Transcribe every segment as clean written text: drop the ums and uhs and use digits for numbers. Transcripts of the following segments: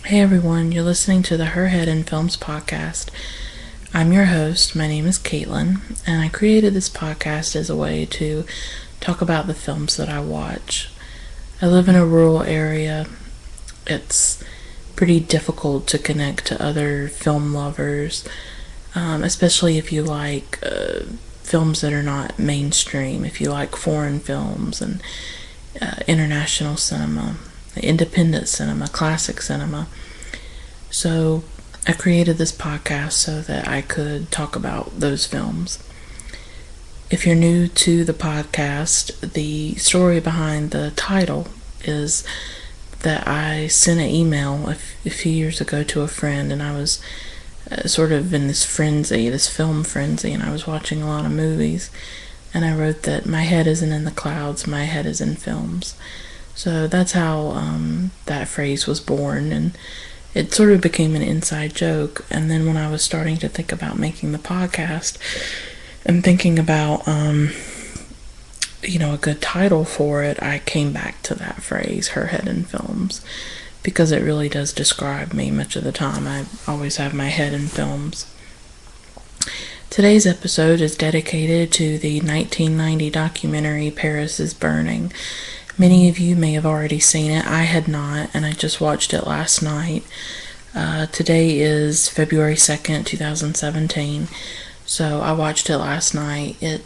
Hey everyone, you're listening to the Her Head in Films podcast. I'm your host, my name is Caitlin, and I created this podcast as a way to talk about the films that I watch. I live in a rural area. It's pretty difficult to connect to other film lovers, especially if you like films that are not mainstream, if you like foreign films and international cinema, independent cinema, classic cinema. So I created this podcast so that I could talk about those films. If you're new to the podcast, the story behind the title is that I sent an email a few years ago to a friend, and I was sort of in this frenzy, this film frenzy, and I was watching a lot of movies, and I wrote that my head isn't in the clouds, my head is in films. So that's how that phrase was born, and it sort of became an inside joke. And then when I was starting to think about making the podcast and thinking about a good title for it, I came back to that phrase, her head in films, because it really does describe me much of the time. I always have my head in films. Today's episode is dedicated to the 1990 documentary Paris is Burning. Many of you may have already seen it. I had not, and I just watched it last night. Today is February 2nd, 2017, so I watched it last night. It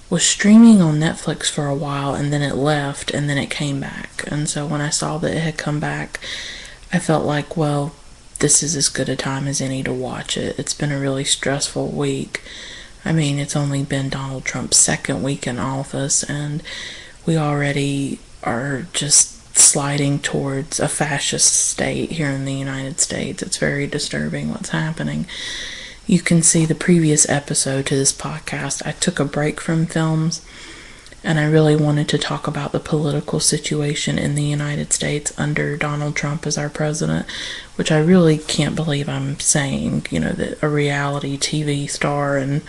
was streaming on Netflix for a while, and then it left, and then it came back. And so when I saw that it had come back, I felt like, well, this is as good a time as any to watch it. It's been a really stressful week. I mean, it's only been Donald Trump's second week in office, and we already are just sliding towards a fascist state here in the United States. It's very disturbing what's happening. You can see the previous episode to this podcast. I took a break from films, and I really wanted to talk about the political situation in the United States under Donald Trump as our president, which I really can't believe I'm saying, that a reality TV star and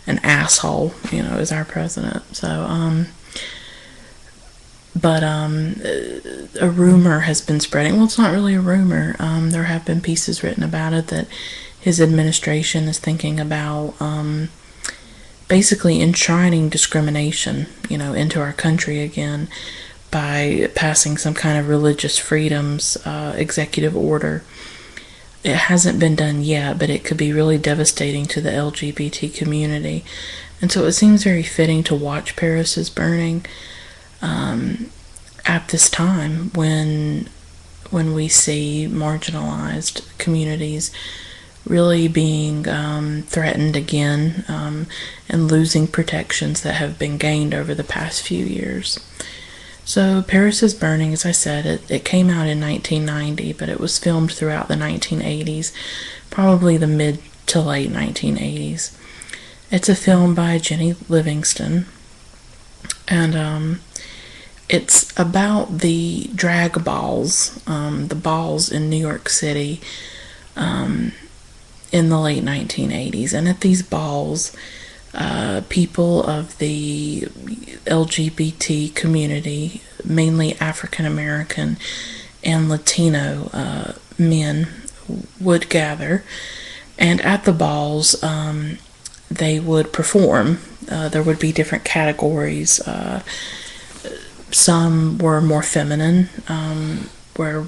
an asshole, is our president. So, But a rumor has been spreading. Well, it's not really a rumor. There have been pieces written about it that his administration is thinking about basically enshrining discrimination, into our country again by passing some kind of religious freedoms executive order. It hasn't been done yet, but it could be really devastating to the LGBT community. And so it seems very fitting to watch Paris is Burning at this time when we see marginalized communities really being threatened again and losing protections that have been gained over the past few years. So Paris is Burning, as I said, it came out in 1990, but it was filmed throughout the 1980s, probably the mid to late 1980s. It's a film by Jennie Livingston, and it's about the drag balls, the balls in New York City in the late 1980s. And at these balls, people of the LGBT community, mainly African American and Latino men, would gather. And at the balls, they would perform. There would be different categories. Some were more feminine, where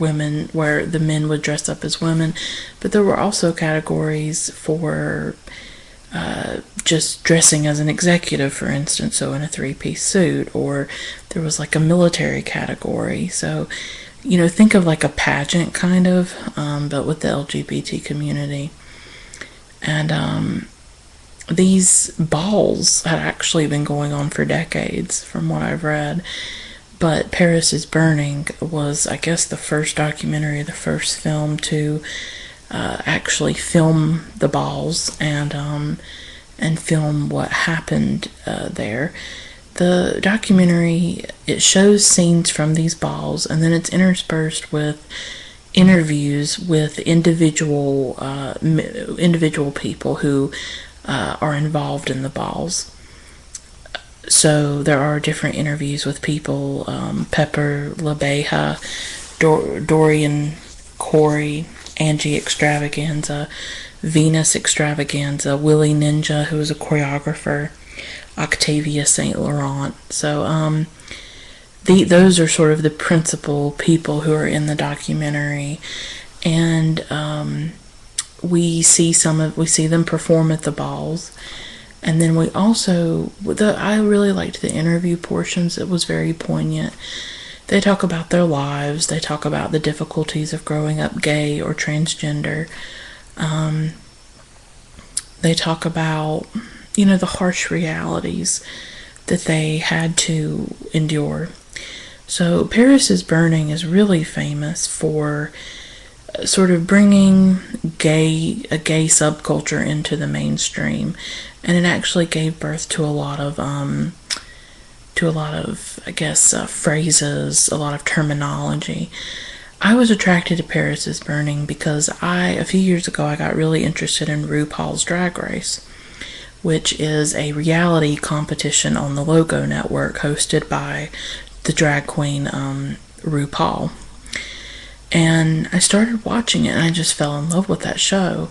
the men would dress up as women, but there were also categories for just dressing as an executive, for instance, so in a three-piece suit, or there was like a military category. So, think of like a pageant kind of, but with the LGBT community. And these balls had actually been going on for decades, from what I've read. But Paris is Burning was, I guess, the first documentary, the first film to actually film the balls and film what happened there. The documentary, it shows scenes from these balls, and then it's interspersed with interviews with individual people who are involved in the balls. So there are different interviews with people, Pepper LaBeija, Dorian Corey, Angie Extravaganza, Venus Extravaganza, Willie Ninja, who was a choreographer, Octavia St. Laurent. So those are sort of the principal people who are in the documentary, and we see them perform at the balls. And then we also, I really liked the interview portions. It was very poignant. They talk about their lives. They talk about the difficulties of growing up gay or transgender. They talk about, the harsh realities that they had to endure. So Paris is Burning is really famous for sort of bringing a gay subculture into the mainstream, and it actually gave birth to a lot of I guess phrases, a lot of terminology. I was attracted to Paris is Burning because a few years ago I got really interested in RuPaul's Drag Race, which is a reality competition on the Logo Network hosted by the drag queen RuPaul. And I started watching it, and I just fell in love with that show.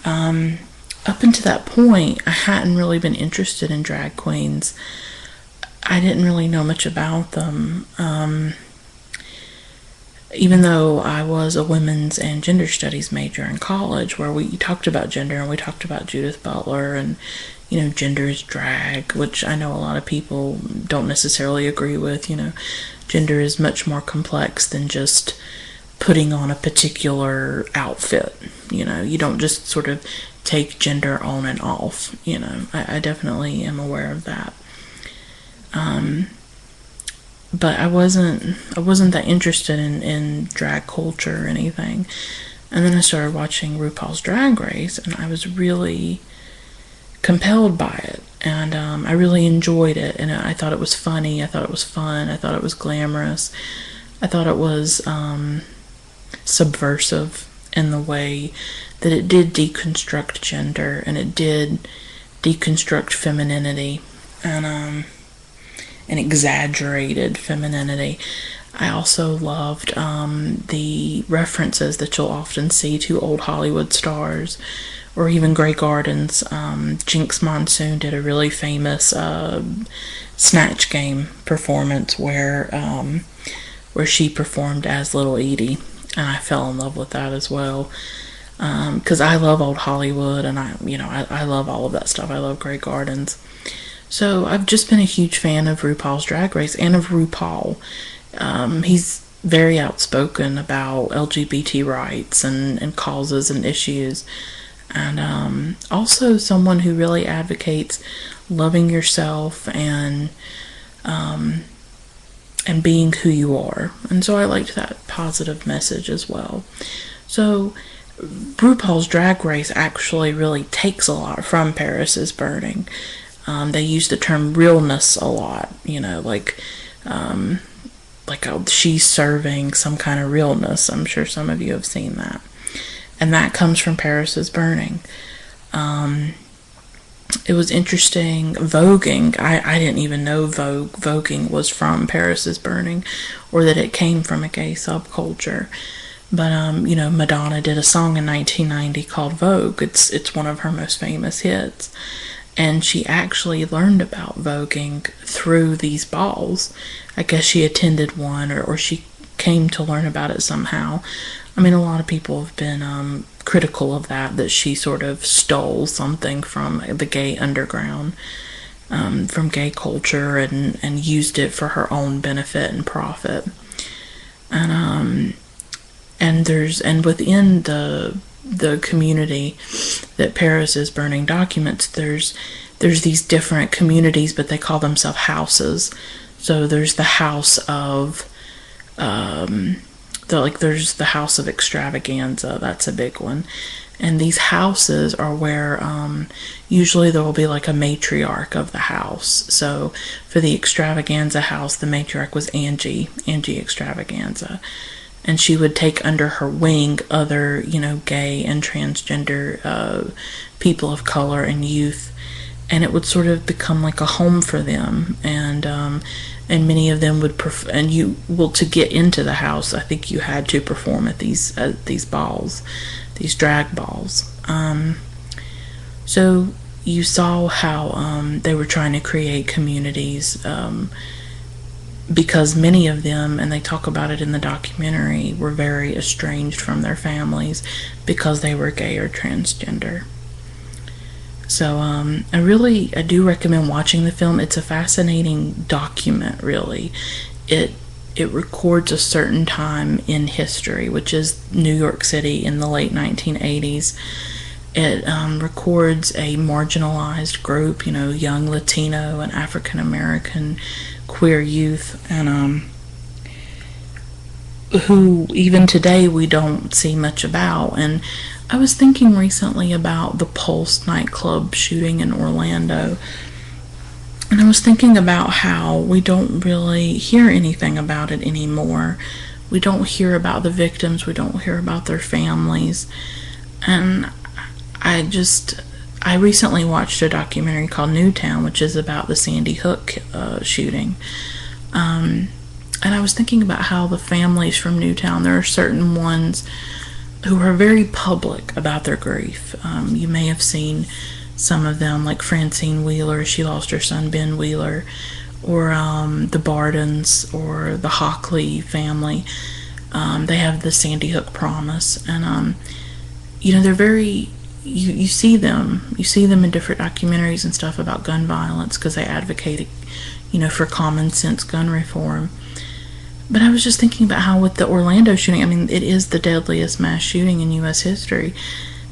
Up until that point, I hadn't really been interested in drag queens. I didn't really know much about them. Even though I was a women's and gender studies major in college, where we talked about gender, and we talked about Judith Butler and, gender is drag, which I know a lot of people don't necessarily agree with. Gender is much more complex than just putting on a particular outfit. You don't just sort of take gender on and off. I definitely am aware of that. But I wasn't that interested in drag culture or anything. And then I started watching RuPaul's Drag Race, and I was really compelled by it. And I really enjoyed it, and I thought it was funny, I thought it was fun, I thought it was glamorous, I thought it was subversive in the way that it did deconstruct gender, and it did deconstruct femininity, and an exaggerated femininity. I also loved the references that you'll often see to old Hollywood stars, or even Grey Gardens. Jinx Monsoon did a really famous Snatch Game performance where she performed as Little Edie, and I fell in love with that as well. Because I love old Hollywood, and I love all of that stuff. I love Grey Gardens. So I've just been a huge fan of RuPaul's Drag Race and of RuPaul. He's very outspoken about LGBT rights and causes and issues, and also someone who really advocates loving yourself and being who you are. And so I liked that positive message as well. So RuPaul's Drag Race actually really takes a lot from Paris is Burning. They use the term realness a lot, she's serving some kind of realness. I'm sure some of you have seen that. And that comes from Paris is Burning. It was interesting. Voguing, I didn't even know voguing was from Paris is Burning, or that it came from a gay subculture. But, Madonna did a song in 1990 called Vogue. It's one of her most famous hits. And she actually learned about voguing through these balls. I guess she attended one, or she came to learn about it somehow. I mean, a lot of people have been critical of that she sort of stole something from the gay underground, from gay culture, and used it for her own benefit and profit. And within the community that Paris is Burning documents, there's these different communities, but they call themselves houses. So there's the house of there's the house of extravaganza. That's a big one. And these houses are where usually there will be like a matriarch of the house. So for the extravaganza house, the matriarch was Angie Extravaganza. And she would take under her wing other, gay and transgender people of color and youth. and it would sort of become like a home for them. And many of them would to get into the house, I think you had to perform at these balls, these drag balls. So you saw how they were trying to create communities, because many of them, and they talk about it in the documentary, were very estranged from their families because they were gay or transgender. So I do recommend watching the film. It's a fascinating document, really. It records a certain time in history, which is New York City in the late 1980s. It records a marginalized group, young Latino and African American queer youth, and who even today we don't see much about. And I was thinking recently about the Pulse nightclub shooting in Orlando, and I was thinking about how we don't really hear anything about it anymore. We don't hear about the victims, we don't hear about their families. And I recently watched a documentary called Newtown, which is about the Sandy Hook shooting. And I was thinking about how the families from Newtown, there are certain ones who are very public about their grief. You may have seen some of them, like Francine Wheeler, she lost her son Ben Wheeler, or the Bardens, or the Hockley family. They have the Sandy Hook Promise, and they're very. You see them in different documentaries and stuff about gun violence because they advocated, for common sense gun reform. But I was just thinking about how with the Orlando shooting, it is the deadliest mass shooting in U.S. history,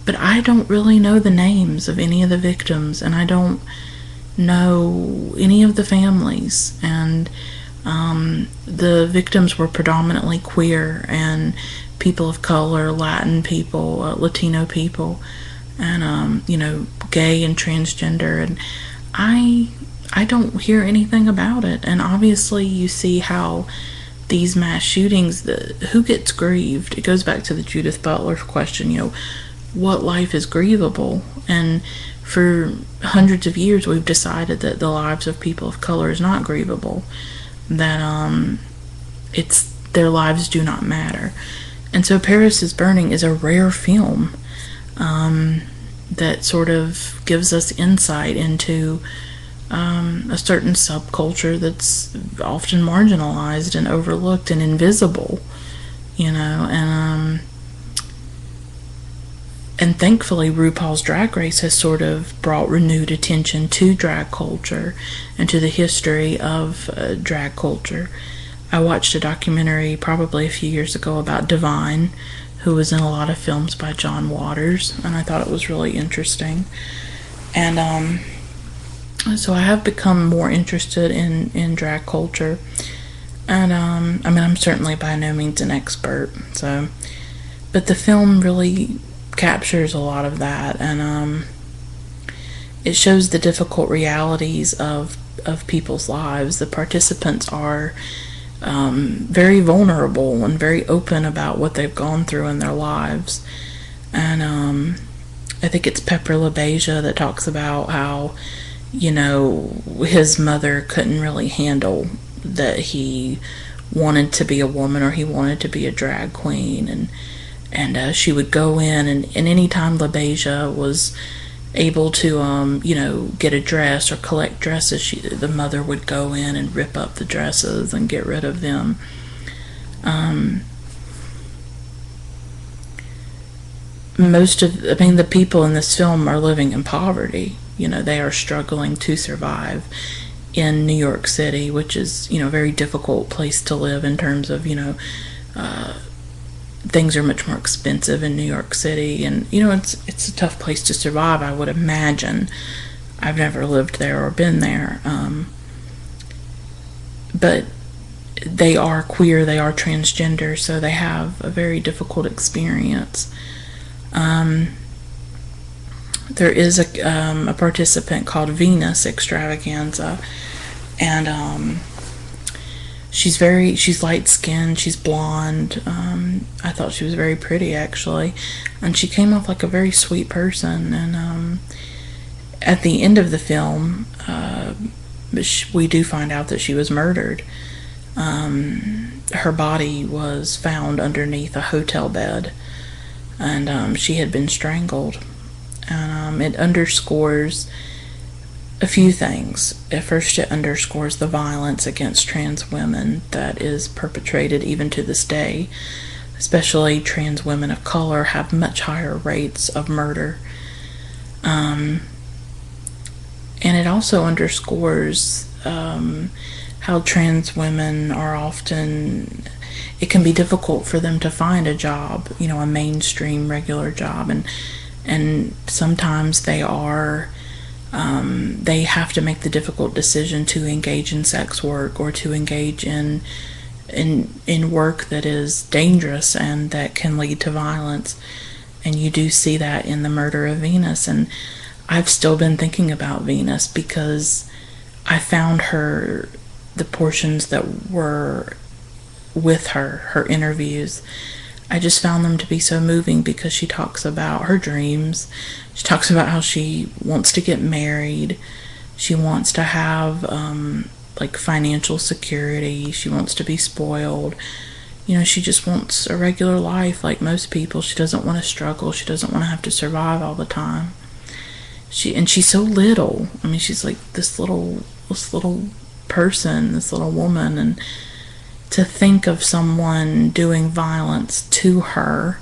but I don't really know the names of any of the victims, and I don't know any of the families. And the victims were predominantly queer and people of color, Latin people, Latino people, and gay and transgender. And I don't hear anything about it. And obviously you see how these mass shootings, who gets grieved? It goes back to the Judith Butler question, what life is grievable? And for hundreds of years we've decided that the lives of people of color is not grievable, that their lives do not matter. And so Paris is Burning is a rare film that sort of gives us insight into a certain subculture that's often marginalized and overlooked and invisible, and thankfully RuPaul's Drag Race has sort of brought renewed attention to drag culture and to the history of drag culture. I watched a documentary probably a few years ago about Divine, who was in a lot of films by John Waters, and I thought it was really interesting. And so I have become more interested in drag culture, and I'm certainly by no means an expert, but the film really captures a lot of that, and it shows the difficult realities of people's lives. The participants are very vulnerable and very open about what they've gone through in their lives. And I think it's Pepper LaBeija that talks about how, his mother couldn't really handle that he wanted to be a woman or he wanted to be a drag queen, and she would go in, and any time LaBeija was able to get a dress or collect dresses, the mother would go in and rip up the dresses and get rid of them. The people in this film are living in poverty. They are struggling to survive in New York City, which is a very difficult place to live in terms of things are much more expensive in New York City, and it's a tough place to survive, I would imagine. I've never lived there or been there, but they are queer, they are transgender, so they have a very difficult experience. There is a participant called Venus Extravaganza, and she's light-skinned, she's blonde. I thought she was very pretty, actually, and she came off like a very sweet person, and at the end of the film, we do find out that she was murdered. Her body was found underneath a hotel bed, and she had been strangled. And it underscores a few things. At first, it underscores the violence against trans women that is perpetrated even to this day. Especially trans women of color have much higher rates of murder. And it also underscores how trans women are often, it can be difficult for them to find a job, a mainstream regular job, and sometimes they have to make the difficult decision to engage in sex work or to engage in work that is dangerous and that can lead to violence. And you do see that in the murder of Venus. And I've still been thinking about Venus because I found the portions that were with her interviews, I just found them to be so moving because she talks about her dreams. She talks about how she wants to get married. She wants to have financial security. She wants to be spoiled. She just wants a regular life like most people. She doesn't want to struggle. She doesn't want to have to survive all the time. She's so little. I mean, she's like this little person, this little woman, and to think of someone doing violence to her,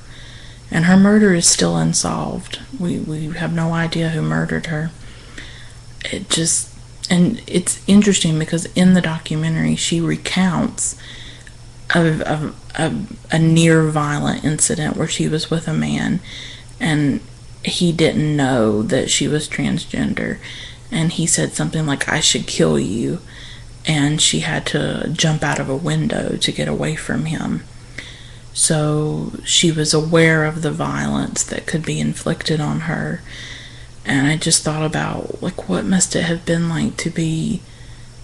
and her murder is still unsolved. We have no idea who murdered her. And it's interesting because in the documentary she recounts a near violent incident where she was with a man and he didn't know that she was transgender, and he said something like, "I should kill you," and she had to jump out of a window to get away from him. So she was aware of the violence that could be inflicted on her. And I just thought about, what must it have been like to be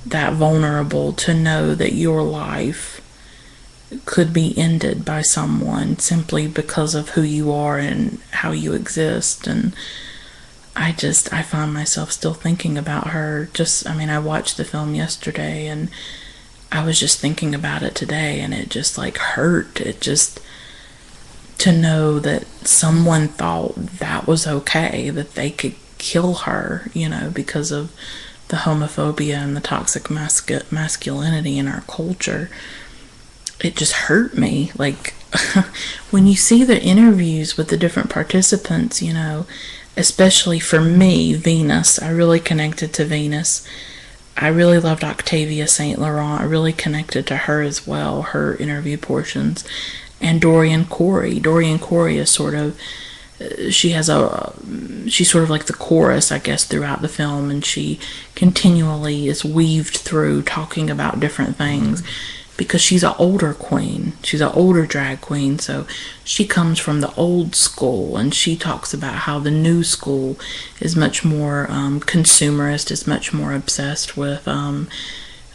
that vulnerable, to know that your life could be ended by someone simply because of who you are and how you exist. And I find myself still thinking about her. I watched the film yesterday and I was just thinking about it today, and it just hurt. It just, to know that someone thought that was okay, that they could kill her, because of the homophobia and the toxic masculinity in our culture. It just hurt me. When you see the interviews with the different participants, especially for me, Venus, I really connected to Venus. I really loved Octavia St. Laurent. I really connected to her as well, her interview portions. And Dorian Corey. Dorian Corey is she's sort of like the chorus, I guess, throughout the film, and she continually is weaved through talking about different things because she's an older queen. She's an older drag queen, so she comes from the old school, and she talks about how the new school is much more consumerist, is much more obsessed with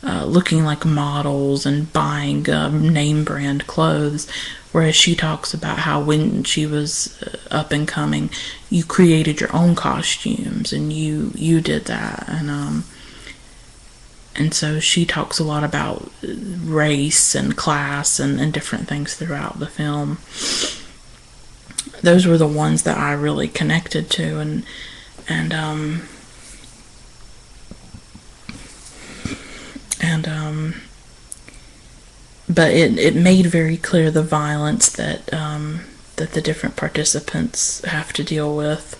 looking like models and buying name brand clothes, whereas she talks about how when she was up and coming, you created your own costumes and you did that. And so she talks a lot about race and class and different things throughout the film. Those were the ones that I really connected to, but it made very clear the violence that the different participants have to deal with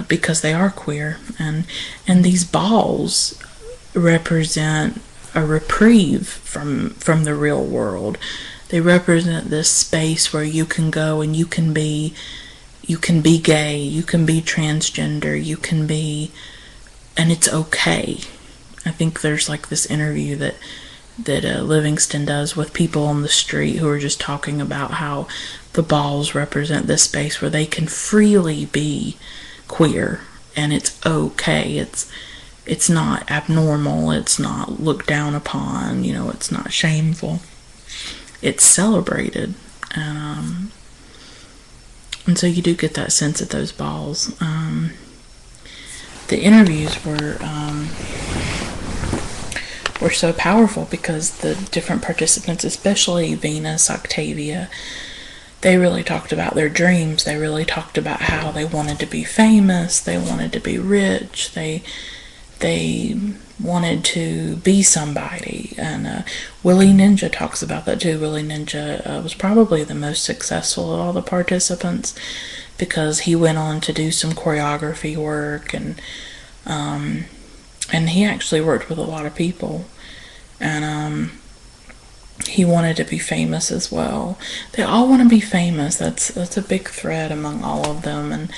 because they are queer, and these balls represent a reprieve from the real world. They represent this space where you can go and you can be gay, you can be transgender, you can be, and it's okay. I think there's this interview that Livingston does with people on the street who are just talking about how the balls represent this space where they can freely be queer, and it's okay. It's not abnormal. It's not looked down upon. It's not shameful. It's celebrated, and so you do get that sense at those balls. the interviews were so powerful because the different participants, especially Venus, Octavia, they really talked about their dreams. They really talked about how they wanted to be famous, they wanted to be rich, they wanted to be somebody. And Willie Ninja talks about that too. Willie Ninja was probably the most successful of all the participants because he went on to do some choreography work, and he actually worked with a lot of people, and he wanted to be famous as well. They all want to be famous. That's a big thread among all of them, and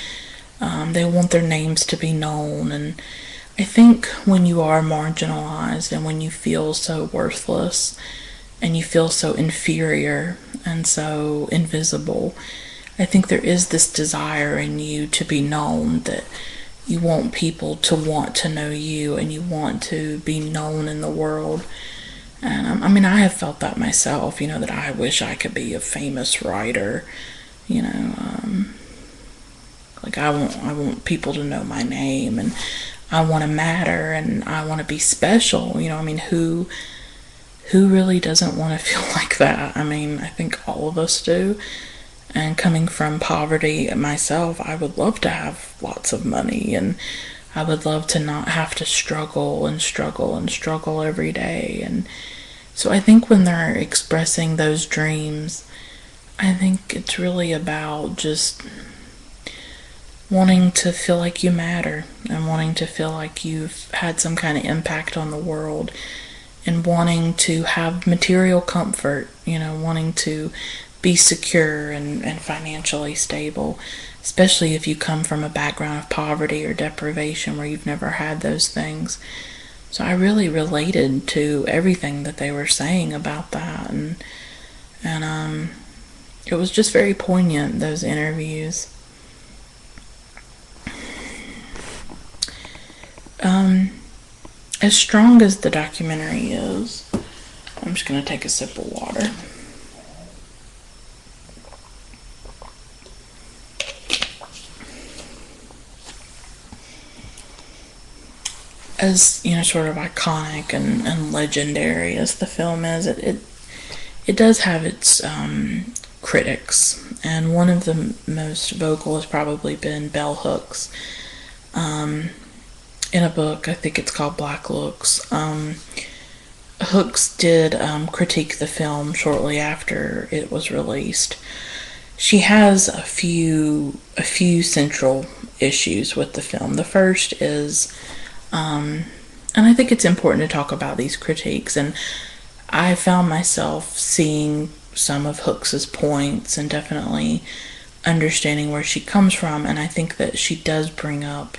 they want their names to be known. And I think when you are marginalized and when you feel so worthless and you feel so inferior and so invisible, I think there is this desire in you to be known, that you want people to want to know you and you want to be known in the world. And I mean, I have felt that myself, that I wish I could be a famous writer, like I want people to know my name, and I want to matter, and I want to be special. I mean, who really doesn't want to feel like that? I mean, I think all of us do. And coming from poverty myself, I would love to have lots of money, and I would love to not have to struggle and struggle and struggle every day. And so I think when they're expressing those dreams, I think it's really about just wanting to feel like you matter, and wanting to feel like you've had some kind of impact on the world, and wanting to have material comfort, wanting to be secure and financially stable, especially if you come from a background of poverty or deprivation where you've never had those things. So I really related to everything that they were saying about that, and it was just very poignant, those interviews. As strong as the documentary is, I'm just going to take a sip of water. As, sort of iconic and legendary as the film is, it does have its critics, and one of the most vocal has probably been Bell Hooks. In a book, I think it's called Black Looks, Hooks did critique the film shortly after it was released. She has a few central issues with the film. The first is, and I think it's important to talk about these critiques, and I found myself seeing some of Hooks's points and definitely understanding where she comes from, and I think that she does bring up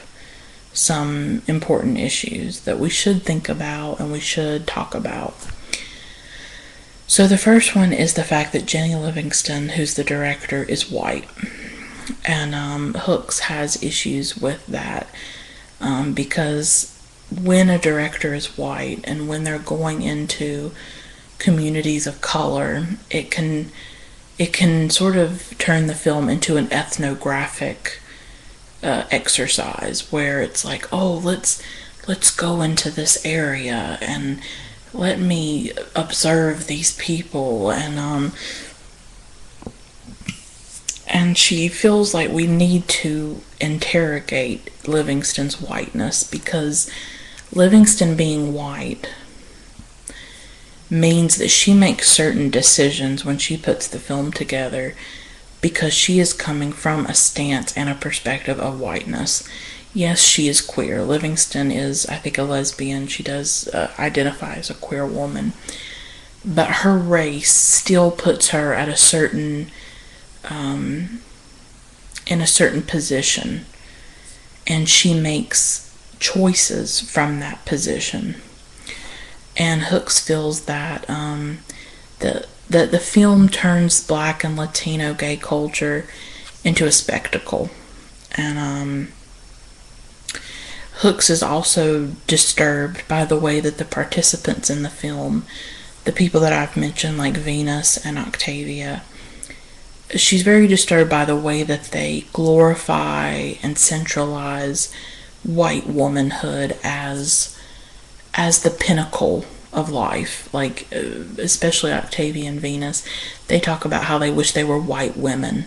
some important issues that we should think about and we should talk about. So the first one is the fact that Jennie Livingston, who's the director, is white, and Hooks has issues with that, because when a director is white and when they're going into communities of color, it can sort of turn the film into an ethnographic exercise where it's like, oh, let's go into this area and let me observe these people, and she feels like we need to interrogate Livingston's whiteness, because Livingston being white means that she makes certain decisions when she puts the film together, because she is coming from a stance and a perspective of whiteness. Yes, she is queer. Livingston is, I think, a lesbian. She does identify as a queer woman. But her race still puts her at a certain, in a certain position. And she makes choices from that position. And Hooks feels that that the film turns Black and Latino gay culture into a spectacle. And Hooks is also disturbed by the way that the participants in the film, the people that I've mentioned like Venus and Octavia, she's very disturbed by the way that they glorify and centralize white womanhood as the pinnacle of life. Like, especially Octavia and Venus, they talk about how they wish they were white women,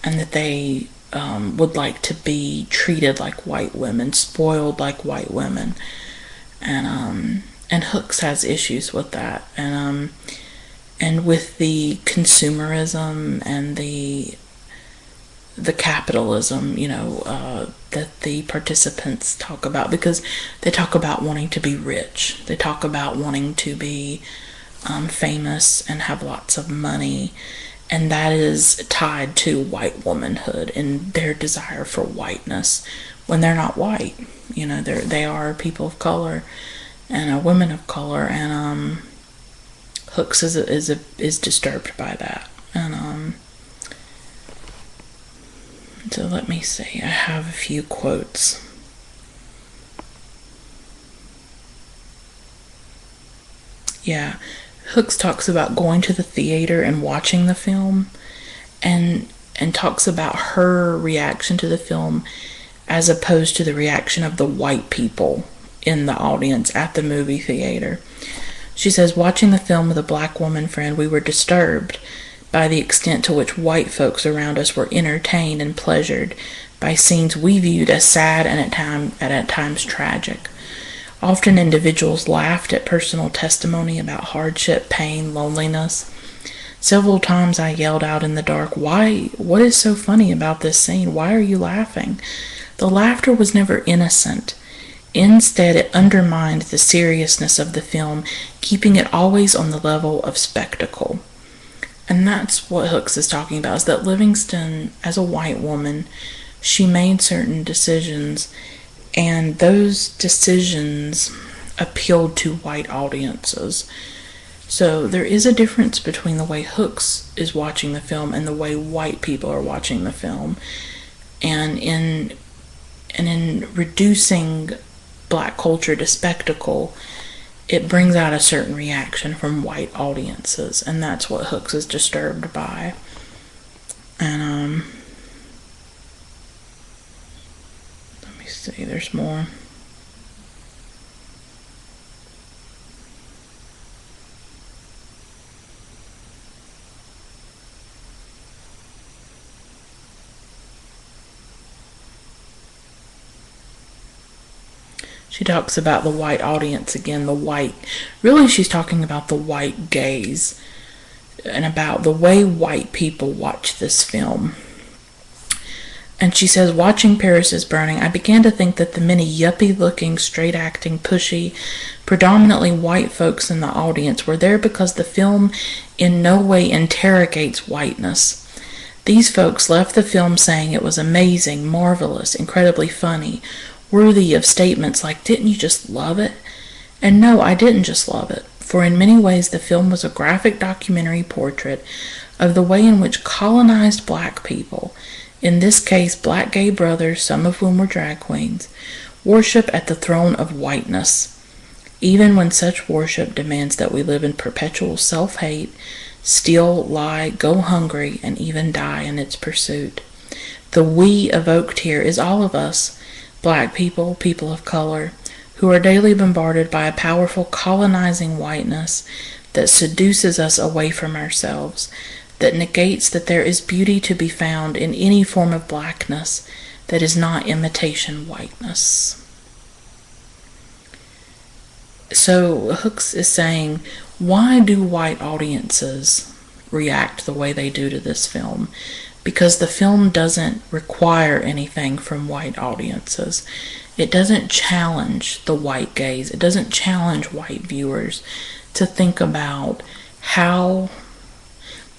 and that they would like to be treated like white women, spoiled like white women. And Hooks has issues with that, and with the consumerism and the capitalism, that the participants talk about, because they talk about wanting to be rich. They talk about wanting to be famous and have lots of money, and that is tied to white womanhood and their desire for whiteness when they're not white. They are people of color and women of color, and Hooks is disturbed by that. And so let me see. I have a few quotes. Yeah, Hooks talks about going to the theater and watching the film, and talks about her reaction to the film as opposed to the reaction of the white people in the audience at the movie theater. She says, watching the film with a black woman friend, we were disturbed by the extent to which white folks around us were entertained and pleasured by scenes we viewed as sad and at times tragic. Often individuals laughed at personal testimony about hardship, pain, loneliness. Several times I yelled out in the dark, "Why? What is so funny about this scene? Why are you laughing?" The laughter was never innocent. Instead, it undermined the seriousness of the film, keeping it always on the level of spectacle. And that's what Hooks is talking about, is that Livingston, as a white woman, she made certain decisions, and those decisions appealed to white audiences. So there is a difference between the way Hooks is watching the film and the way white people are watching the film. And in reducing black culture to spectacle, it brings out a certain reaction from white audiences, and that's what Hooks is disturbed by. And let me see, there's more. She talks about the white audience again, really she's talking about the white gaze, and about the way white people watch this film. And she says, watching Paris is Burning, I began to think that the many yuppie-looking, straight-acting, pushy, predominantly white folks in the audience were there because the film in no way interrogates whiteness. These folks left the film saying it was amazing, marvelous, incredibly funny, worthy of statements like, didn't you just love it? And no, I didn't just love it, for in many ways the film was a graphic documentary portrait of the way in which colonized black people, in this case black gay brothers, some of whom were drag queens, worship at the throne of whiteness, even when such worship demands that we live in perpetual self-hate, steal, lie, go hungry, and even die in its pursuit. The we evoked here is all of us, black people, people of color, who are daily bombarded by a powerful colonizing whiteness that seduces us away from ourselves, that negates that there is beauty to be found in any form of blackness that is not imitation whiteness. So Hooks is saying, why do white audiences react the way they do to this film? Because the film doesn't require anything from white audiences. It doesn't challenge the white gaze. It doesn't challenge white viewers to think about how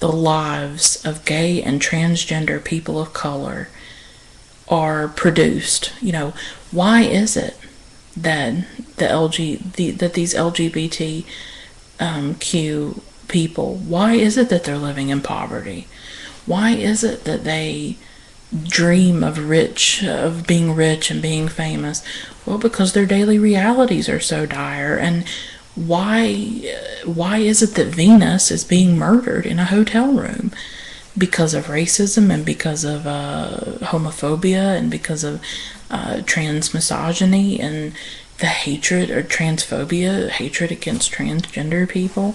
the lives of gay and transgender people of color are produced. Why is it that that these LGBTQ people, why is it that they're living in poverty? Why is it that they dream of being rich and being famous? Well, because their daily realities are so dire. And why is it that Venus is being murdered in a hotel room? because of racism and because of homophobia and because of trans misogyny and the hatred or transphobia, hatred against transgender people.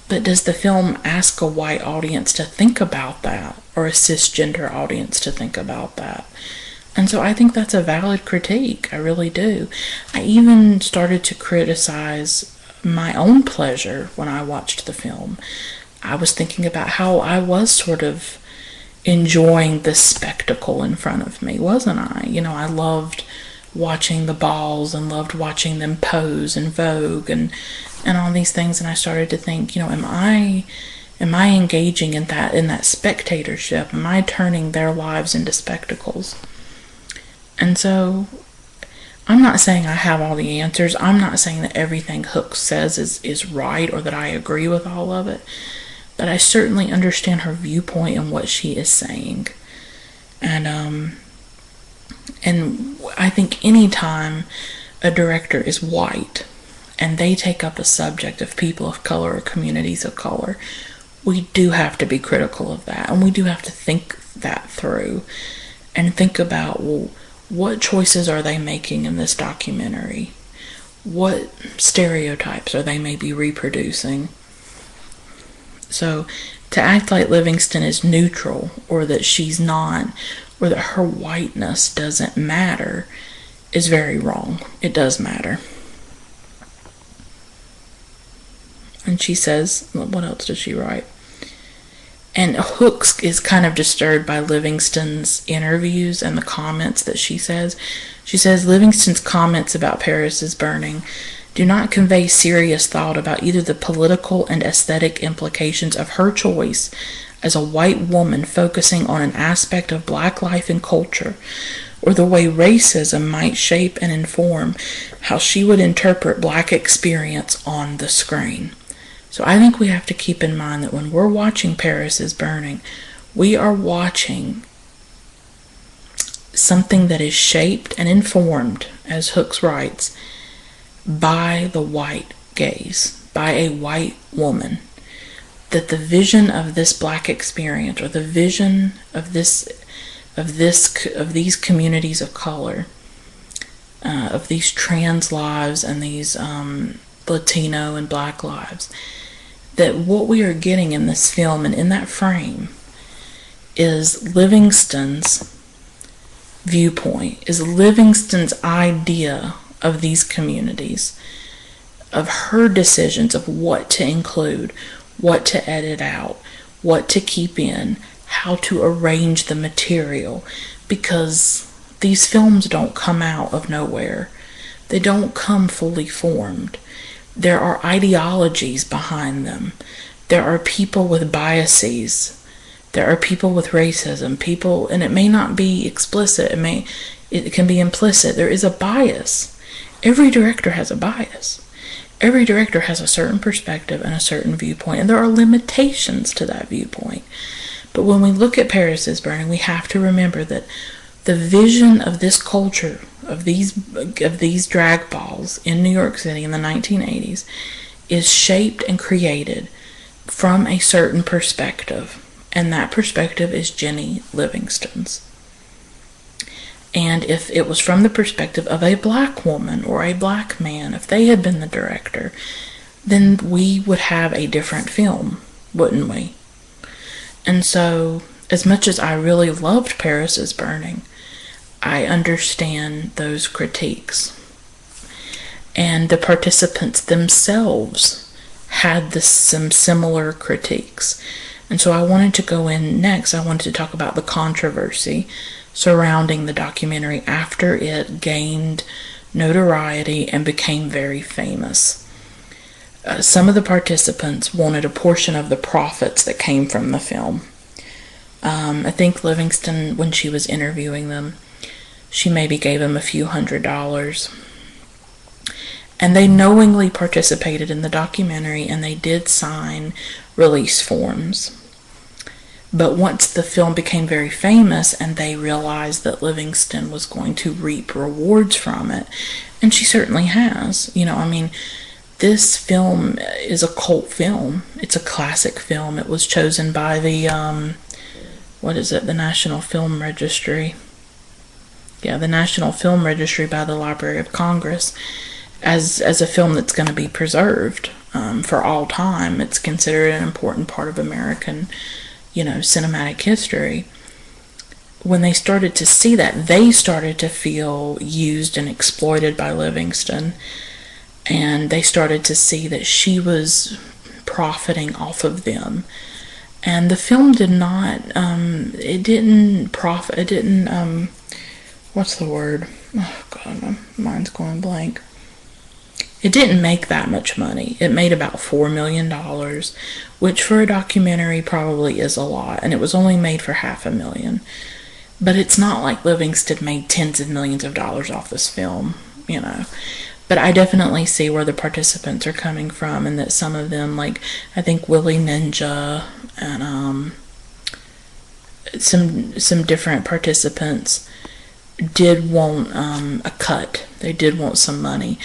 But does the film ask a white audience to think about that, or a cisgender audience to think about that? And so I think that's a valid critique. I really do. I even started to criticize my own pleasure when I watched the film. I was thinking about how I was sort of enjoying the spectacle in front of me, wasn't I? I loved watching the balls and loved watching them pose in Vogue and all these things. And I started to think, am I engaging in that spectatorship? Am I turning their lives into spectacles? And so I'm not saying I have all the answers. I'm not saying that everything Hook says is right or that I agree with all of it. But I certainly understand her viewpoint and what she is saying. And I think anytime a director is white and they take up a subject of people of color or communities of color, we do have to be critical of that. And we do have to think that through and think about, well, what choices are they making in this documentary? What stereotypes are they maybe reproducing? So to act like Livingston is neutral, or that she's not, or that her whiteness doesn't matter, is very wrong. It does matter. And she says, what else does she write? And Hooks is kind of disturbed by Livingston's interviews and the comments that she says. She says Livingston's comments about Paris is Burning do not convey serious thought about either the political and aesthetic implications of her choice as a white woman focusing on an aspect of black life and culture, or the way racism might shape and inform how she would interpret black experience on the screen. So I think we have to keep in mind that when we're watching Paris is Burning, we are watching something that is shaped and informed, as Hooks writes, by the white gaze, by a white woman. That the vision of this black experience, or the vision of these communities of color, of these trans lives and these Latino and black lives, that what we are getting in this film and in that frame is Livingston's viewpoint, is Livingston's idea of these communities, of her decisions of what to include, what to edit out, what to keep in, how to arrange the material, because these films don't come out of nowhere. They don't come fully formed. There are ideologies behind them. There are people with biases. There are people with racism, and it may not be explicit, it can be implicit. There is a bias. Every director has a bias. Every director has a certain perspective and a certain viewpoint, and there are limitations to that viewpoint. But when we look at Paris is Burning, we have to remember that the vision of this culture, of these drag balls in New York City in the 1980s, is shaped and created from a certain perspective, and that perspective is Jennie Livingston's. And if it was from the perspective of a black woman or a black man, if they had been the director, then we would have a different film, wouldn't we? And so, as much as I really loved Paris is Burning, I understand those critiques. And the participants themselves had some similar critiques. And so I wanted to go in next. I wanted to talk about the controversy surrounding the documentary after it gained notoriety and became very famous. Some of the participants wanted a portion of the profits that came from the film. I think Livingston, when she was interviewing them, she maybe gave them a few $100s. And they knowingly participated in the documentary, and they did sign release forms. But once the film became very famous and they realized that Livingston was going to reap rewards from it, and she certainly has, this film is a cult film. It's a classic film. It was chosen by the what is it, the National Film Registry. Yeah, the National Film Registry by the Library of Congress as a film that's going to be preserved for all time. It's considered an important part of American, cinematic history. When they started to see that, they started to feel used and exploited by Livingston, and they started to see that she was profiting off of them. And the film did not, what's the word? Oh God, my mind's going blank. It didn't make that much money. It made about $4 million, which for a documentary probably is a lot, and it was only made for $500,000. But it's not like Livingston made tens of millions of dollars off this film, But I definitely see where the participants are coming from, and that some of them, like I think Willie Ninja and some different participants did want a cut. They did want some money.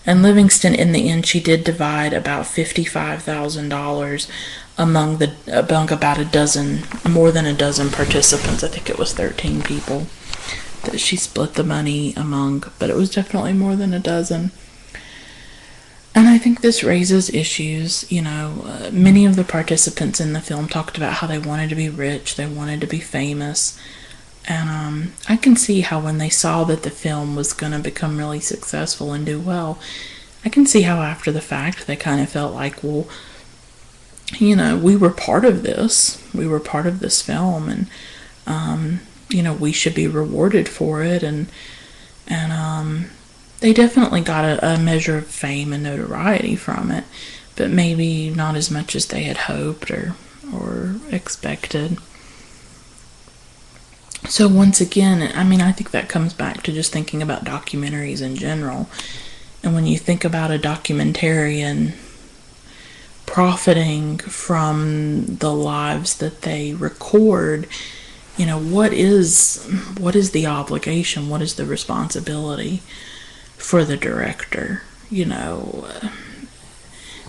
And Livingston, in the end, she did divide about $55,000 among about more than a dozen participants. I think it was 13 people that she split the money among, but it was definitely more than a dozen. And I think this raises issues. Many of the participants in the film talked about how they wanted to be rich, they wanted to be famous. And I can see how when they saw that the film was going to become really successful and do well, I can see how after the fact they kind of felt like, well, we were part of this. We were part of this film, and, we should be rewarded for it. And they definitely got a measure of fame and notoriety from it, but maybe not as much as they had hoped or expected. So once again, I think that comes back to just thinking about documentaries in general. And when you think about a documentarian profiting from the lives that they record, what is the obligation? What is the responsibility for the director?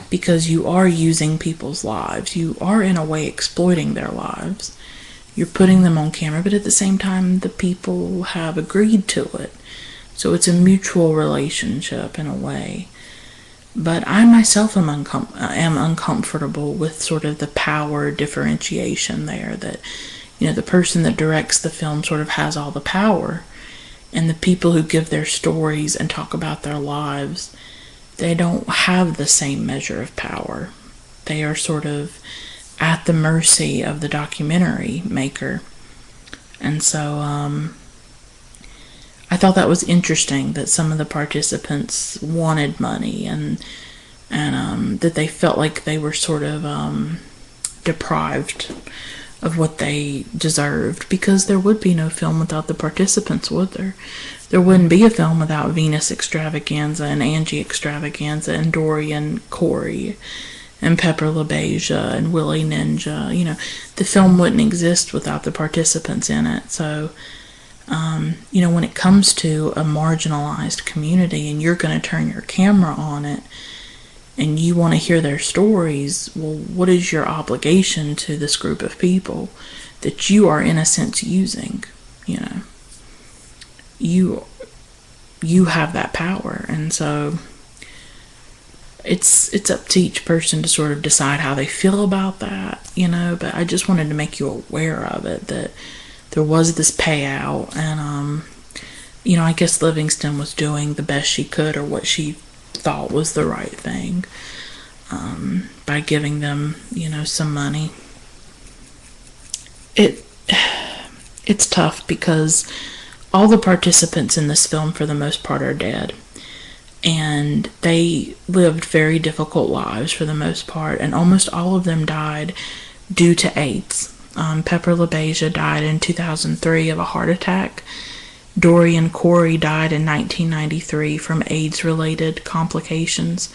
Because you are using people's lives. You are in a way exploiting their lives. You're putting them on camera, but at the same time, the people have agreed to it. So it's a mutual relationship in a way. But I myself am uncomfortable with sort of the power differentiation there, that, the person that directs the film sort of has all the power, and the people who give their stories and talk about their lives, they don't have the same measure of power. They are sort of at the mercy of the documentary maker. And so I thought that was interesting, that some of the participants wanted money, and that they felt like they were sort of deprived of what they deserved, because there would be no film without the participants, would there? There wouldn't be a film without Venus Extravaganza and Angie Extravaganza and Dory and Corey and Pepper LaBeija and Willie Ninja. The film wouldn't exist without the participants in it. So, when it comes to a marginalized community and you're going to turn your camera on it and you want to hear their stories, well, what is your obligation to this group of people that you are, in a sense, using? You have that power, and so it's up to each person to sort of decide how they feel about that, but I just wanted to make you aware of it, that there was this payout, and I guess Livingston was doing the best she could, or what she thought was the right thing, by giving them, some money. It's tough because all the participants in this film, for the most part, are dead. And they lived very difficult lives for the most part, and almost all of them died due to AIDS. Pepper LaBeija died in 2003 of a heart attack. Dory and Corey died in 1993 from AIDS-related complications.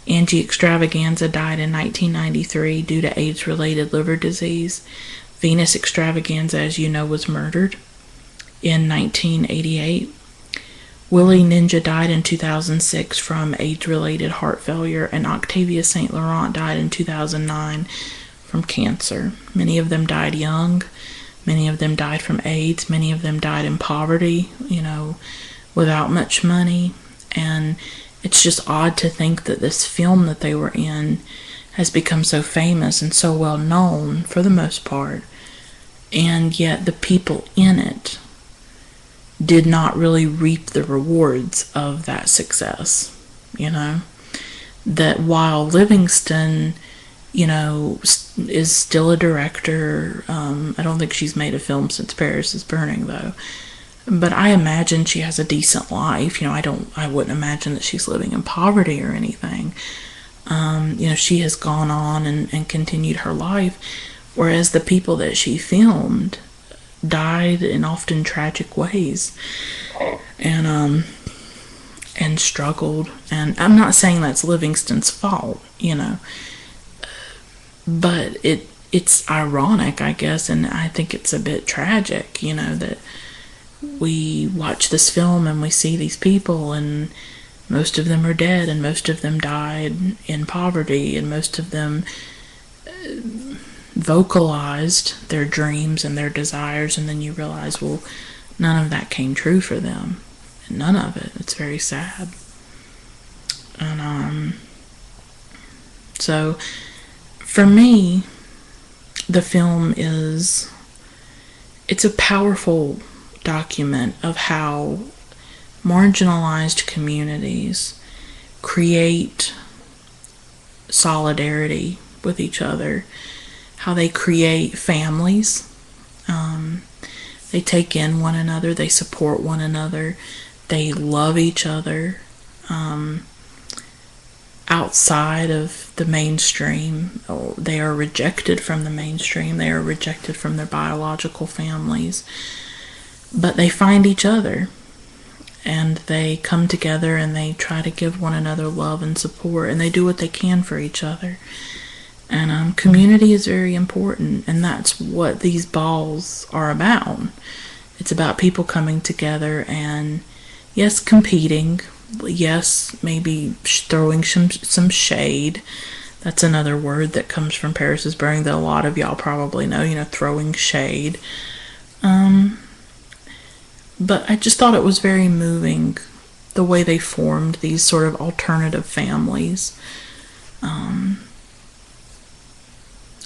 Angie Extravaganza died in 1993 due to AIDS-related liver disease. Venus Extravaganza, as you know, was murdered in 1988. Willie Ninja died in 2006 from AIDS-related heart failure, and Octavia St. Laurent died in 2009 from cancer. Many of them died young. Many of them died from AIDS. Many of them died in poverty, without much money. And it's just odd to think that this film that they were in has become so famous and so well known for the most part, and yet the people in it did not really reap the rewards of that success. That while Livingston, is still a director. I don't think she's made a film since Paris is Burning, though. But I imagine she has a decent life. I wouldn't imagine that she's living in poverty or anything. She has gone on and continued her life, whereas the people that she filmed died in often tragic ways, and struggled. And I'm not saying that's Livingston's fault, but it's ironic, I guess, and I think it's a bit tragic, that we watch this film and we see these people, and most of them are dead, and most of them died in poverty, and most of them vocalized their dreams and their desires, and then you realize, well, none of that came true for them. None of it. It's very sad. And so for me, the film it's a powerful document of how marginalized communities create solidarity with each other, how they create families. They take in one another, they support one another, they love each other outside of the mainstream. They are rejected from the mainstream, they are rejected from their biological families, but they find each other, and they come together, and they try to give one another love and support, and they do what they can for each other. And community is very important, and that's what these balls are about. It's about people coming together and, yes, competing, yes, maybe throwing some shade. That's another word that comes from Paris is Burning that a lot of y'all probably know, throwing shade. But I just thought it was very moving, the way they formed these sort of alternative families.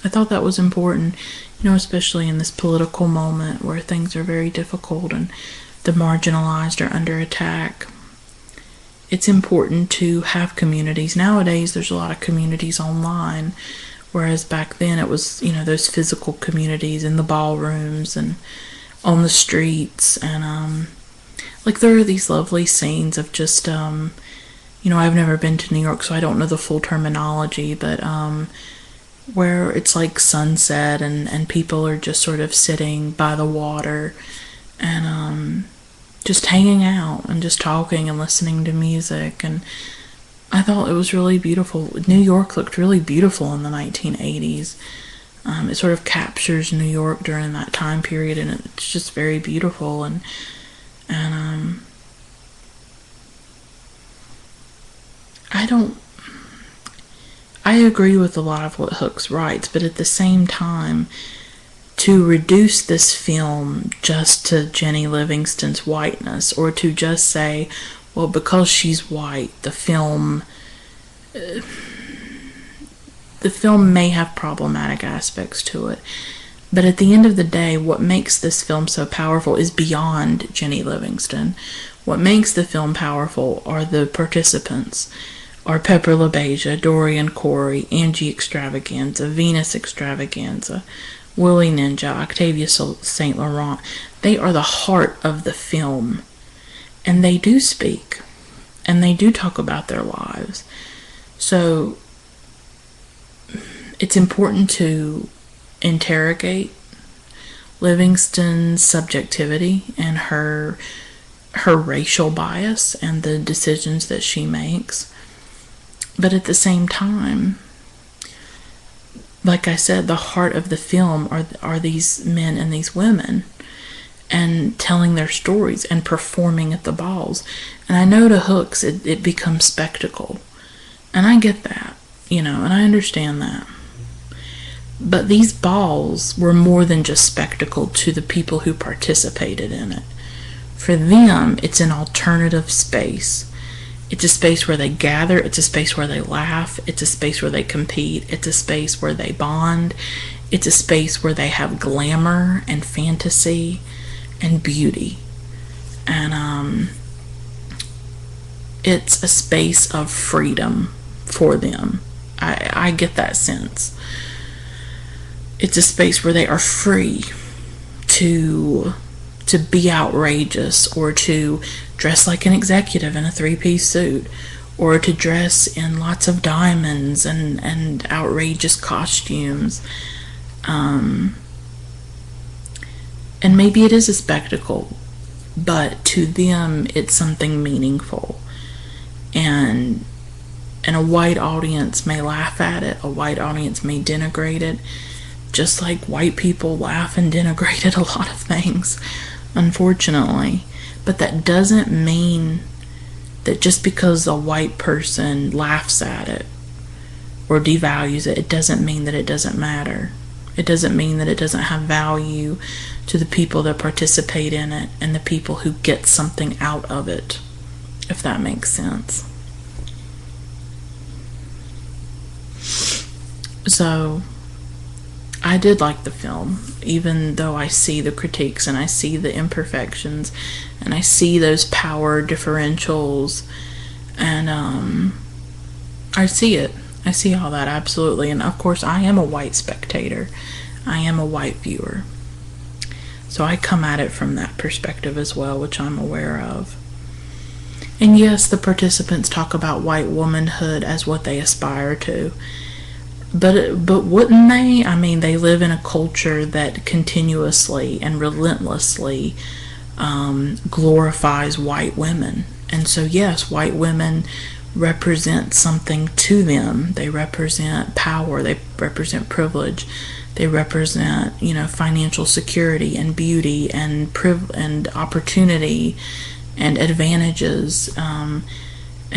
I thought that was important, especially in this political moment where things are very difficult and the marginalized are under attack. It's important to have communities. Nowadays, there's a lot of communities online, whereas back then it was, those physical communities in the ballrooms and on the streets. And, there are these lovely scenes of just, I've never been to New York, so I don't know the full terminology, but, where it's like sunset and people are just sort of sitting by the water and just hanging out and just talking and listening to music. And I thought it was really beautiful. New York looked really beautiful in the 1980s. It sort of captures New York during that time period, and it's just very beautiful. And I agree with a lot of what Hooks writes, but at the same time, to reduce this film just to Jennie Livingston's whiteness, or to just say, well, because she's white, the film may have problematic aspects to it. But at the end of the day, what makes this film so powerful is beyond Jennie Livingston. What makes the film powerful are the participants. Are Pepper LaBeija, Dorian Corey, Angie Extravaganza, Venus Extravaganza, Willie Ninja, Octavia St. Laurent. They are the heart of the film. And they do speak. And they do talk about their lives. So it's important to interrogate Livingston's subjectivity and her racial bias and the decisions that she makes. But at the same time, like I said, the heart of the film are these men and these women, and telling their stories and performing at the balls. And I know to Hooks it becomes spectacle. And I get that, and I understand that. But these balls were more than just spectacle to the people who participated in it. For them, it's an alternative space. It's a space where they gather. It's a space where they laugh. It's a space where they compete. It's a space where they bond. It's a space where they have glamour and fantasy and beauty. And it's a space of freedom for them. I get that sense. It's a space where they are free to be outrageous, or to dress like an executive in a three-piece suit, or to dress in lots of diamonds and outrageous costumes. And maybe it is a spectacle, but to them it's something meaningful. And a white audience may laugh at it, a white audience may denigrate it, just like white people laugh and denigrate at a lot of things, unfortunately. But that doesn't mean that just because a white person laughs at it or devalues it, it doesn't mean that it doesn't matter. It doesn't mean that it doesn't have value to the people that participate in it and the people who get something out of it, if that makes sense. So I did like the film, even though I see the critiques and I see the imperfections and I see those power differentials, and I see it. I see all that, absolutely. And of course, I am a white spectator. I am a white viewer. So I come at it from that perspective as well, which I'm aware of. And yes, the participants talk about white womanhood as what they aspire to. But wouldn't they? I mean, they live in a culture that continuously and relentlessly glorifies white women. And so, yes, white women represent something to them. They represent power. They represent privilege. They represent, financial security and beauty and and opportunity and advantages. And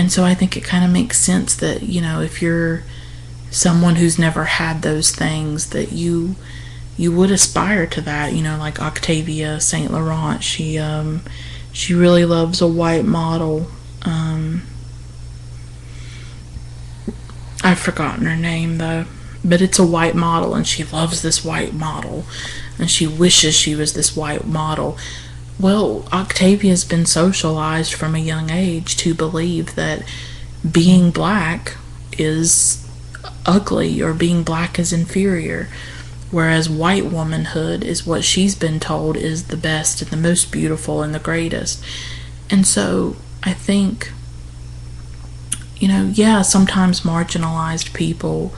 so I think it kind of makes sense that, if you're someone who's never had those things, that you would aspire to that. Like Octavia St. Laurent, she really loves a white model. I've forgotten her name though, but it's a white model, and she loves this white model, and she wishes she was this white model. Well, Octavia's been socialized from a young age to believe that being black is ugly, or being black is inferior, whereas white womanhood is what she's been told is the best and the most beautiful and the greatest. And so I think, sometimes marginalized people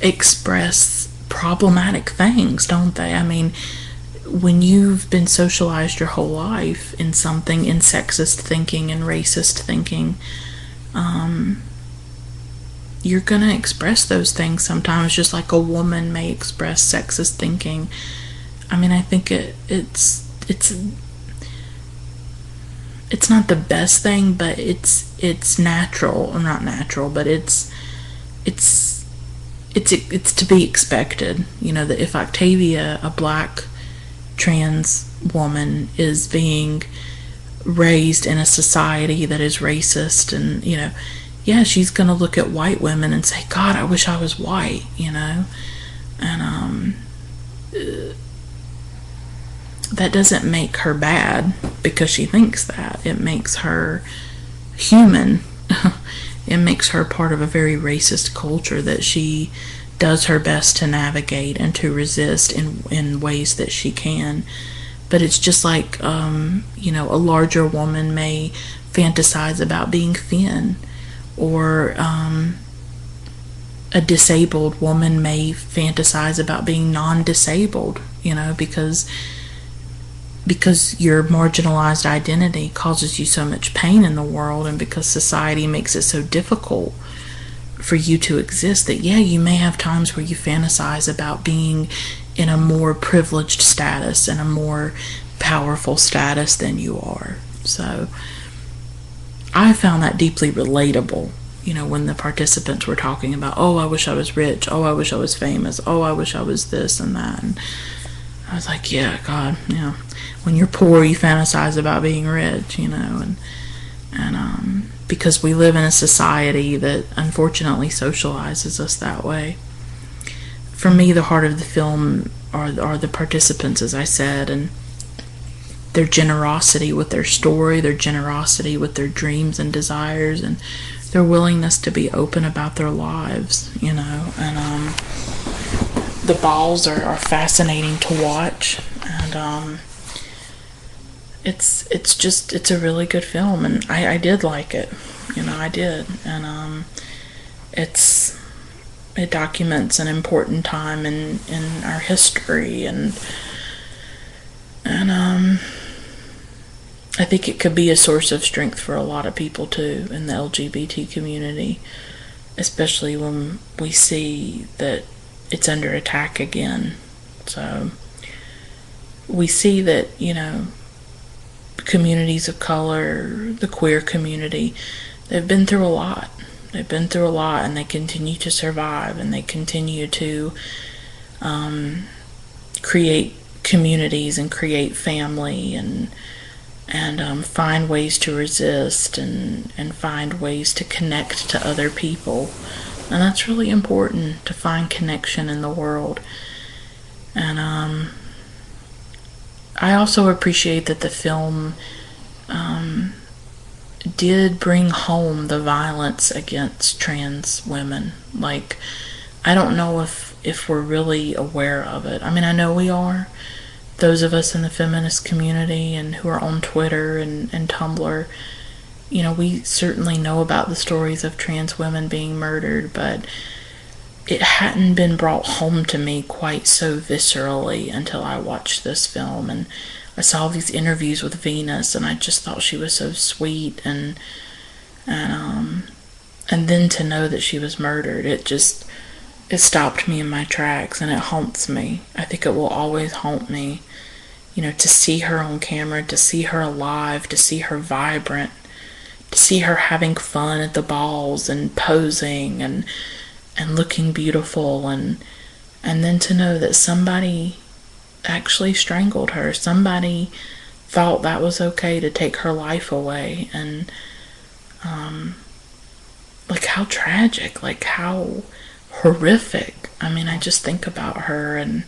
express problematic things, don't they? I mean, when you've been socialized your whole life in something, in sexist thinking and racist thinking, you're going to express those things sometimes, just like a woman may express sexist thinking. I mean, I think it's not the best thing, but it's natural, or not natural, but it's to be expected. That if Octavia, a black trans woman, is being raised in a society that is racist, and yeah, she's gonna look at white women and say, God, I wish I was white, and that doesn't make her bad because she thinks that. It makes her human. It makes her part of a very racist culture that she does her best to navigate and to resist in ways that she can. But it's just like, a larger woman may fantasize about being thin, or a disabled woman may fantasize about being non-disabled, because your marginalized identity causes you so much pain in the world, and because society makes it so difficult for you to exist, that you may have times where you fantasize about being in a more privileged status and a more powerful status than you are. So I found that deeply relatable, when the participants were talking about, oh, I wish I was rich, oh, I wish I was famous, oh, I wish I was this and that. And I was like, yeah, God, when you're poor, you fantasize about being rich, and because we live in a society that unfortunately socializes us that way. For me, the heart of the film are the participants, as I said, and their generosity with their story, their generosity with their dreams and desires, and their willingness to be open about their lives, and the balls are fascinating to watch, and it's a really good film, and I did like it, I did, and it documents an important time in our history, and I think it could be a source of strength for a lot of people too in the LGBT community, especially when we see that it's under attack again. So we see that, communities of color, the queer community, they've been through a lot. They've been through a lot, and they continue to survive, and they continue to create communities and create family, and find ways to resist, and find ways to connect to other people. And that's really important, to find connection in the world. And I also appreciate that the film did bring home the violence against trans women. Like, I don't know if we're really aware of it. I mean, I know we are. Those of us in the feminist community and who are on Twitter and Tumblr, we certainly know about the stories of trans women being murdered, but it hadn't been brought home to me quite so viscerally until I watched this film, and I saw these interviews with Venus, and I just thought she was so sweet, and then to know that she was murdered, it stopped me in my tracks, and it haunts me. I think it will always haunt me, to see her on camera, to see her alive, to see her vibrant, to see her having fun at the balls and posing and looking beautiful, and then to know that somebody actually strangled her. Somebody thought that was okay to take her life away, and like, how tragic, like, how horrific. I mean, I just think about her, and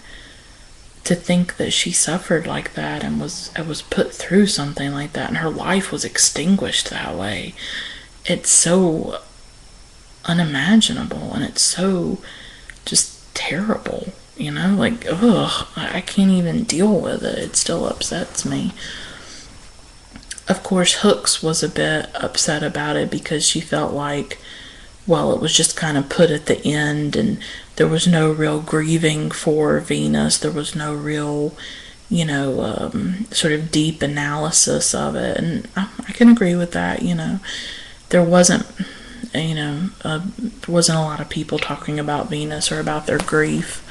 to think that she suffered like that and was put through something like that, and her life was extinguished that way. It's so unimaginable, and it's so just terrible, like, ugh, I can't even deal with it. It still upsets me. Of course, Hooks was a bit upset about it because she felt like, well, it was just kind of put at the end, and there was no real grieving for Venus. There was no real, sort of deep analysis of it, and I can agree with that. There wasn't, there wasn't a lot of people talking about Venus or about their grief.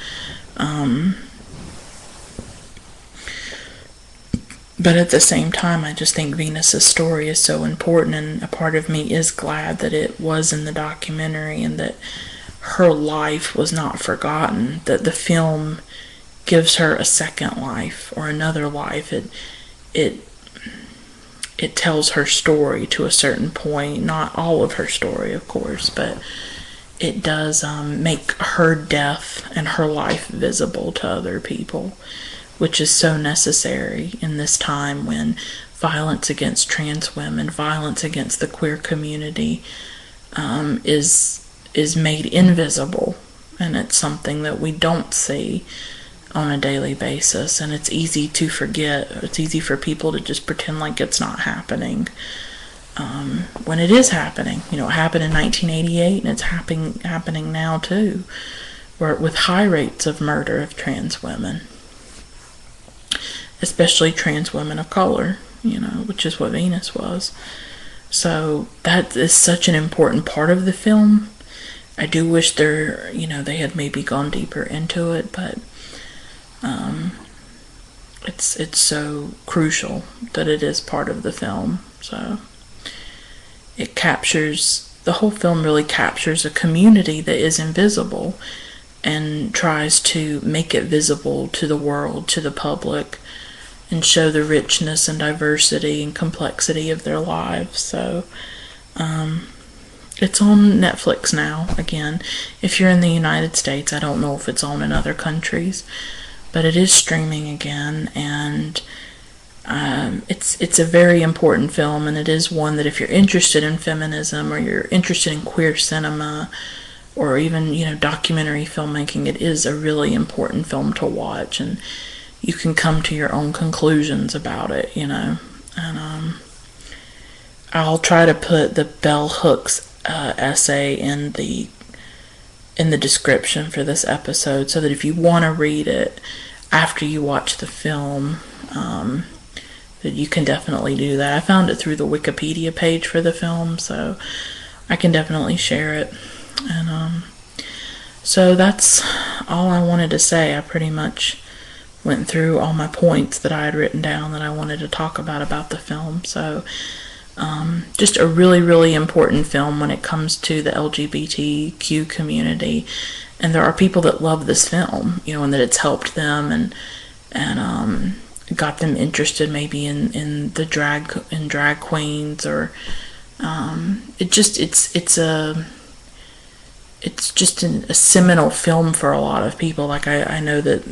But at the same time, I just think Venus's story is so important, and a part of me is glad that it was in the documentary, and that her life was not forgotten, that the film gives her a second life or another life. It tells her story to a certain point, not all of her story, of course, but it does make her death and her life visible to other people, which is so necessary in this time when violence against trans women, violence against the queer community is made invisible, and it's something that we don't see on a daily basis, and it's easy to forget. It's easy for people to just pretend like it's not happening, when it is happening. It happened in 1988, and it's happening now too, with high rates of murder of trans women, especially trans women of color, which is what Venus was. So that is such an important part of the film. I do wish they had maybe gone deeper into it, but it's so crucial that it is part of the film. So it captures the whole film really captures a community that is invisible and tries to make it visible to the world, to the public, and show the richness and diversity and complexity of their lives. So it's on Netflix now. Again, if you're in the United States, I don't know if it's on in other countries, but it is streaming again, and it's a very important film, and it is one that if you're interested in feminism, or you're interested in queer cinema, or even, documentary filmmaking, it is a really important film to watch, and you can come to your own conclusions about it, and I'll try to put the Bell Hooks essay in the description for this episode, so that if you want to read it after you watch the film, that you can definitely do that. I found it through the Wikipedia page for the film, so I can definitely share it. And so that's all I wanted to say. I pretty much went through all my points that I had written down that I wanted to talk about the film. So just a really, really important film when it comes to the LGBTQ community. And there are people that love this film, and that it's helped them and got them interested maybe in the drag queens, or it's just a seminal film for a lot of people. Like I know that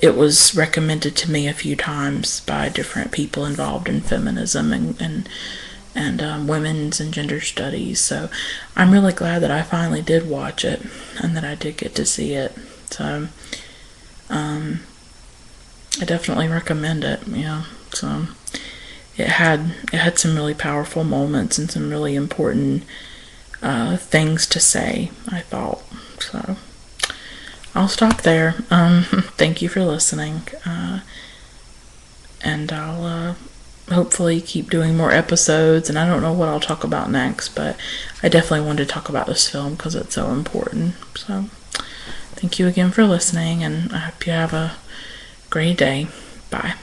it was recommended to me a few times by different people involved in feminism and women's and gender studies. So I'm really glad that I finally did watch it and that I did get to see it. So I definitely recommend it. So it had some really powerful moments and some really important things to say, I thought. So I'll stop there. Thank you for listening, and I'll hopefully keep doing more episodes, and I don't know what I'll talk about next, but I definitely wanted to talk about this film because it's so important. So thank you again for listening, and I hope you have a great day. Bye.